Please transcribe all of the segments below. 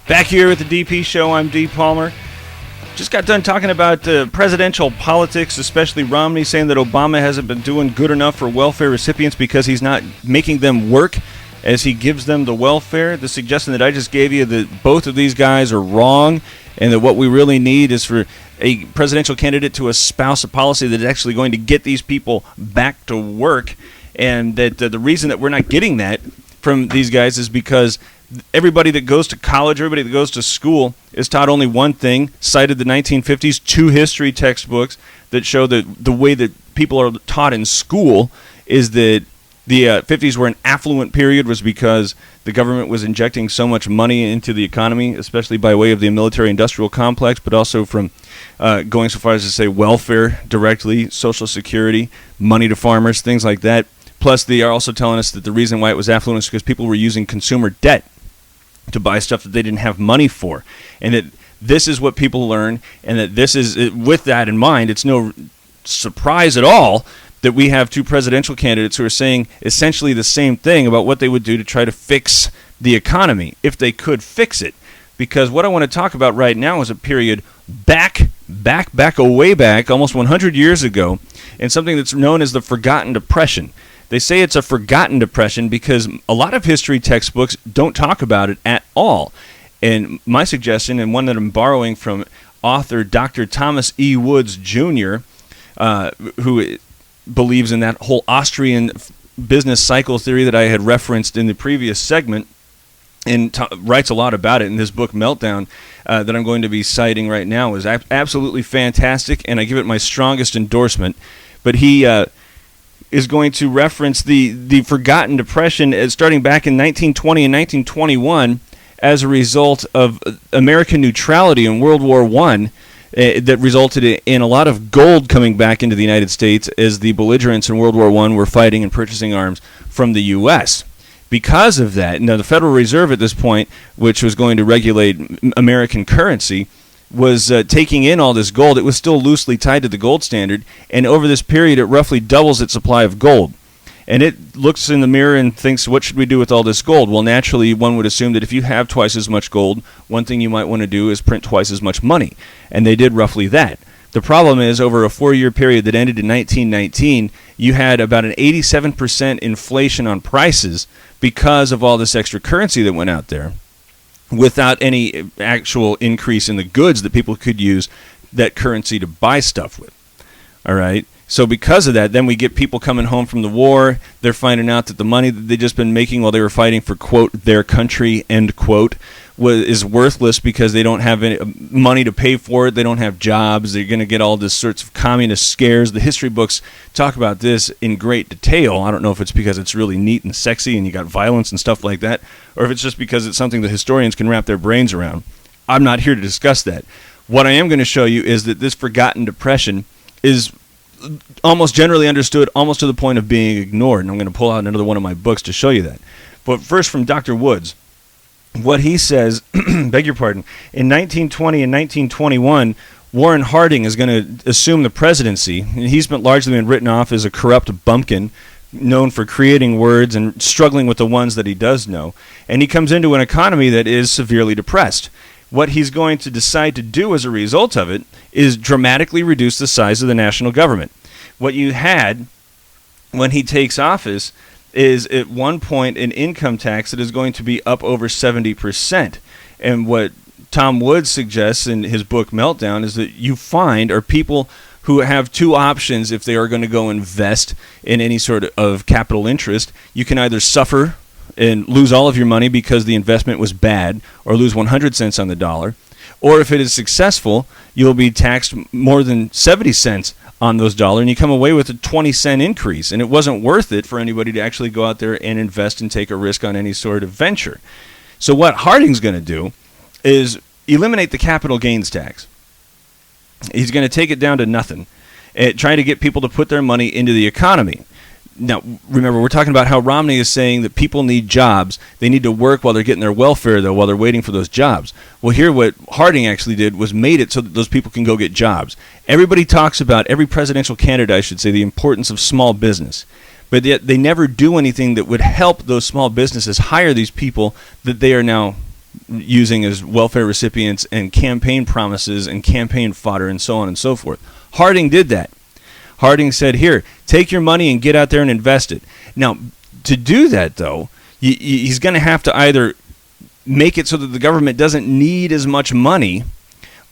Back here with the DP Show, I'm D. Palmer. Just got done talking about presidential politics, especially Romney saying that Obama hasn't been doing good enough for welfare recipients because he's not making them work as he gives them the welfare. The suggestion that I just gave you that both of these guys are wrong and that what we really need is for a presidential candidate to espouse a policy that is actually going to get these people back to work, and that the reason that we're not getting that from these guys is because everybody that goes to college, everybody that goes to school is taught only one thing, cited the 1950s, two history textbooks that show that the way that people are taught in school is that the 50s were an affluent period was because the government was injecting so much money into the economy, especially by way of the military-industrial complex, but also from going so far as to say welfare directly, Social Security, money to farmers, things like that. Plus, they are also telling us that the reason why it was affluent is because people were using consumer debt to buy stuff that they didn't have money for. And that this is what people learn, and that this is, with that in mind, it's no surprise at all that we have two presidential candidates who are saying essentially the same thing about what they would do to try to fix the economy, if they could fix it. Because what I want to talk about right now is a period way back, almost 100 years ago, and something that's known as the Forgotten Depression. They say it's a forgotten depression because a lot of history textbooks don't talk about it at all. And my suggestion, and one that I'm borrowing from author Dr. Thomas E. Woods Jr., who believes in that whole Austrian business cycle theory that I had referenced in the previous segment, and writes a lot about it in this book, Meltdown, that I'm going to be citing right now, is absolutely fantastic, and I give it my strongest endorsement. But he is going to reference the Forgotten Depression as starting back in 1920 and 1921 as a result of American neutrality in World War I that resulted in a lot of gold coming back into the United States as the belligerents in World War I were fighting and purchasing arms from the U.S. Because of that, now the Federal Reserve at this point, which was going to regulate American currency, was taking in all this gold. It was still loosely tied to the gold standard, and over this period it roughly doubles its supply of gold. And it looks in the mirror and thinks, what should we do with all this gold? Well, naturally, one would assume that if you have twice as much gold, one thing you might want to do is print twice as much money. And they did roughly that. The problem is, over a 4-year period that ended in 1919, you had about an 87% inflation on prices because of all this extra currency that went out there, without any actual increase in the goods that people could use that currency to buy stuff with. All right? So because of that, then we get people coming home from the war. They're finding out that the money that they'd just been making while they were fighting for, quote, their country, end quote, is worthless because they don't have any money to pay for it. They don't have jobs. They're going to get all this sorts of communist scares. The history books talk about this in great detail. I don't know if it's because it's really neat and sexy and you got violence and stuff like that, or if it's just because it's something the historians can wrap their brains around. I'm not here to discuss that. What I am going to show you is that this Forgotten Depression is almost generally understood, almost to the point of being ignored. And I'm going to pull out another one of my books to show you that. But first, from Dr. Woods, what he says, beg your pardon, in 1920 and 1921, Warren Harding is going to assume the presidency. And he's largely been written off as a corrupt bumpkin, known for creating words and struggling with the ones that he does know. And he comes into an economy that is severely depressed. What he's going to decide to do as a result of it is dramatically reduce the size of the national government. What you had when he takes office is at one point an income tax that is going to be up over 70%. And what Tom Woods suggests in his book Meltdown is that you find are people who have two options if they are going to go invest in any sort of capital interest. You can either suffer and lose all of your money because the investment was bad, or lose 100 cents on the dollar. Or if it is successful, you'll be taxed more than 70 cents on those dollars, and you come away with a 20-cent increase. And it wasn't worth it for anybody to actually go out there and invest and take a risk on any sort of venture. So what Harding's going to do is eliminate the capital gains tax. He's going to take it down to nothing, trying to get people to put their money into the economy. Now, remember, we're talking about how Romney is saying that people need jobs. They need to work while they're getting their welfare, though, while they're waiting for those jobs. Well, here what Harding actually did was made it so that those people can go get jobs. Everybody talks about, every presidential candidate, I should say, the importance of small business. But yet they never do anything that would help those small businesses hire these people that they are now using as welfare recipients and campaign promises and campaign fodder and so on and so forth. Harding did that. Harding said, here, take your money and get out there and invest it. Now, to do that, though, he's going to have to either make it so that the government doesn't need as much money,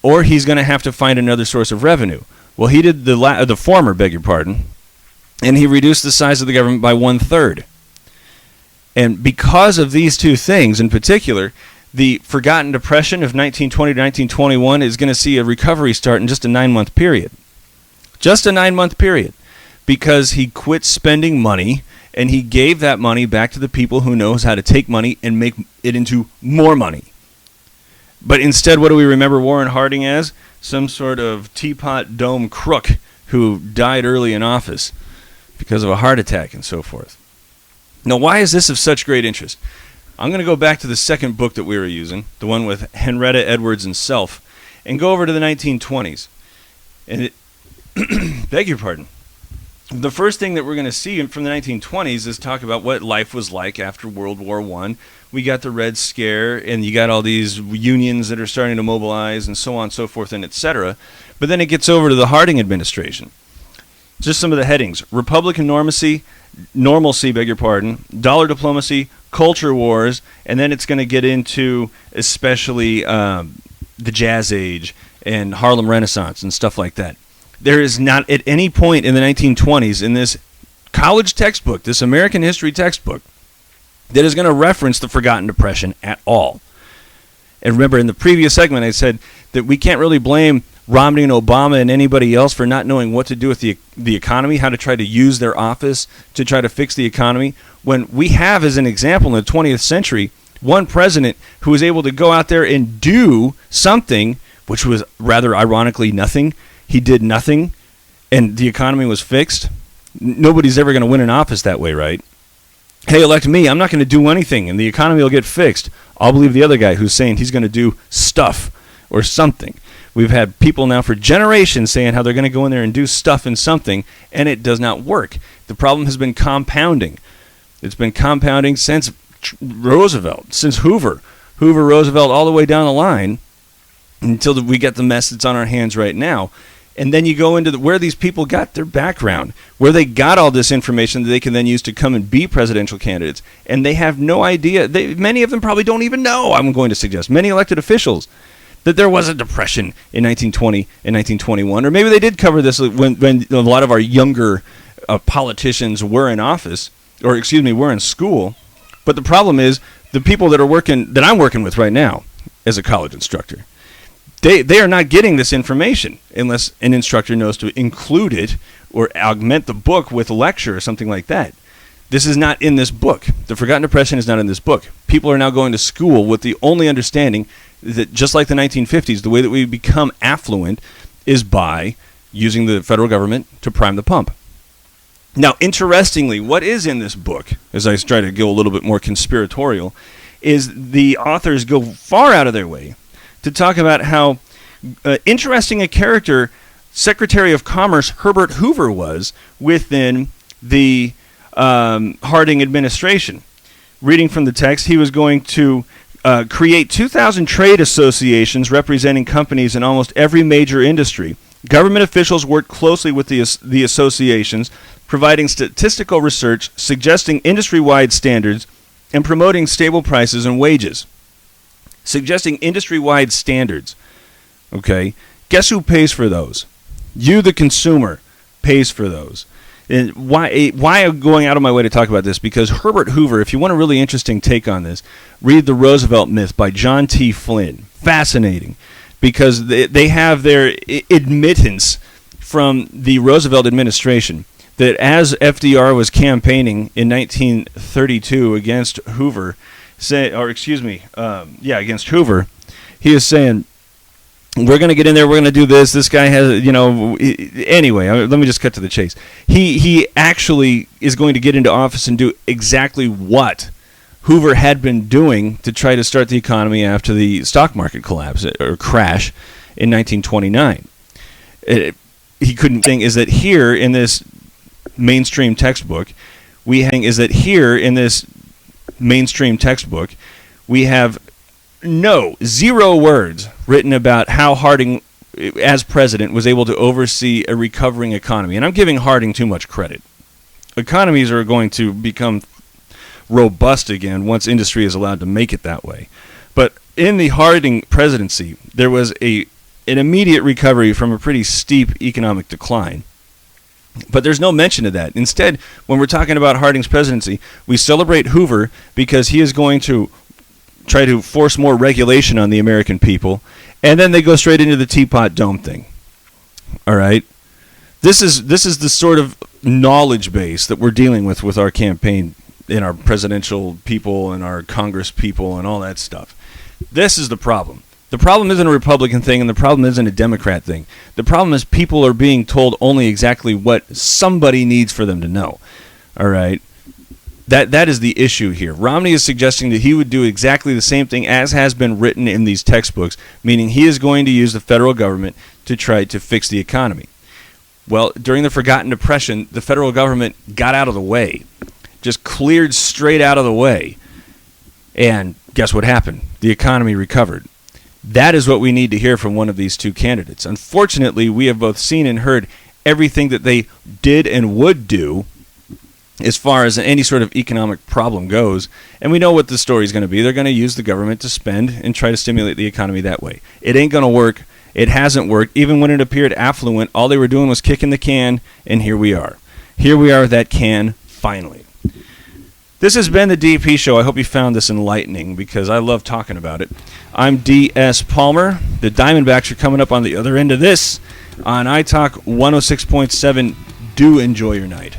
or he's going to have to find another source of revenue. Well, he did the former, beg your pardon, and he reduced the size of the government by 1/3. And because of these two things in particular, the forgotten depression of 1920 to 1921 is going to see a recovery start in just a 9-month period. Just a 9-month period. Because he quit spending money, and he gave that money back to the people who knows how to take money and make it into more money. But instead, what do we remember Warren Harding as? Some sort of teapot dome crook who died early in office because of a heart attack and so forth. Now, why is this of such great interest? I'm going to go back to the second book that we were using, the one with Henrietta Edwards and Self, and go over to the 1920s. And beg your pardon. The first thing that we're going to see from the 1920s is talk about what life was like after World War I. We got the Red Scare, and you got all these unions that are starting to mobilize, and so on and so forth, and etc. But then it gets over to the Harding administration. Just some of the headings. Republican normalcy, dollar diplomacy, culture wars, and then it's going to get into especially the Jazz Age and Harlem Renaissance and stuff like that. There is not at any point in the 1920s in this college textbook, this American history textbook, that is going to reference the Forgotten Depression at all. And remember, in the previous segment, I said that we can't really blame Romney and Obama and anybody else for not knowing what to do with the economy, how to try to use their office to try to fix the economy, when we have, as an example, in the 20th century, one president who was able to go out there and do something, which was rather ironically nothing. He did nothing, and the economy was fixed. Nobody's ever going to win an office that way, right? Hey, elect me. I'm not going to do anything, and the economy will get fixed. I'll believe the other guy who's saying he's going to do stuff or something. We've had people now for generations saying how they're going to go in there and do stuff and something, and it does not work. The problem has been compounding. It's been compounding since Roosevelt, since Hoover, Roosevelt, all the way down the line until we get the mess that's on our hands right now. And then you go into where these people got their background, where they got all this information that they can then use to come and be presidential candidates. And they have no idea. Many of them probably don't even know, I'm going to suggest, many elected officials, that there was a depression in 1920 and 1921. Or maybe they did cover this when a lot of our younger politicians were in office, or were in school. But the problem is the people that I'm working with right now as a college instructor, They are not getting this information unless an instructor knows to include it or augment the book with a lecture or something like that. This is not in this book. The Forgotten Depression is not in this book. People are now going to school with the only understanding that, just like the 1950s, the way that we become affluent is by using the federal government to prime the pump. Now, interestingly, what is in this book, as I try to go a little bit more conspiratorial, is the authors go far out of their way to talk about how interesting a character Secretary of Commerce Herbert Hoover was within the Harding administration. Reading from the text, he was going to create 2,000 trade associations representing companies in almost every major industry. Government officials worked closely with the associations, providing statistical research, suggesting industry-wide standards, and promoting stable prices and wages. Suggesting industry-wide standards. Okay? Guess who pays for those? You, the consumer, pays for those. And why I'm going out of my way to talk about this? Because Herbert Hoover, if you want a really interesting take on this, read The Roosevelt Myth by John T. Flynn. Fascinating. Because they have their admittance from the Roosevelt administration that as FDR was campaigning in 1932 against Hoover, against Hoover, he is saying, we're going to get in there, we're going to do this, this guy has, anyway, let me just cut to the chase. He actually is going to get into office and do exactly what Hoover had been doing to try to start the economy after the stock market collapse or crash in 1929. He couldn't think is that here in this mainstream textbook, we have No, 0 words written about how Harding, as president, was able to oversee a recovering economy. And I'm giving Harding too much credit. Economies are going to become robust again once industry is allowed to make it that way. But in the Harding presidency, there was an immediate recovery from a pretty steep economic decline. But there's no mention of that. Instead, when we're talking about Harding's presidency, we celebrate Hoover because he is going to try to force more regulation on the American people, and then they go straight into the Teapot Dome thing. All right? This is the sort of knowledge base that we're dealing with our campaign and our presidential people and our Congress people and all that stuff. This is the problem. The problem isn't a Republican thing, and the problem isn't a Democrat thing. The problem is people are being told only exactly what somebody needs for them to know. All right? That is the issue here. Romney is suggesting that he would do exactly the same thing as has been written in these textbooks, meaning he is going to use the federal government to try to fix the economy. Well, during the Forgotten Depression, the federal government got out of the way, just cleared straight out of the way. And guess what happened? The economy recovered. That is what we need to hear from one of these two candidates. Unfortunately, we have both seen and heard everything that they did and would do as far as any sort of economic problem goes, and we know what the story is going to be. They're going to use the government to spend and try to stimulate the economy that way. It ain't going to work. It hasn't worked. Even when it appeared affluent, all they were doing was kicking the can, and here we are. Here we are with that can, finally. This has been the DP Show. I hope you found this enlightening, because I love talking about it. I'm D.S. Palmer. The Diamondbacks are coming up on the other end of this on iTalk 106.7. Do enjoy your night.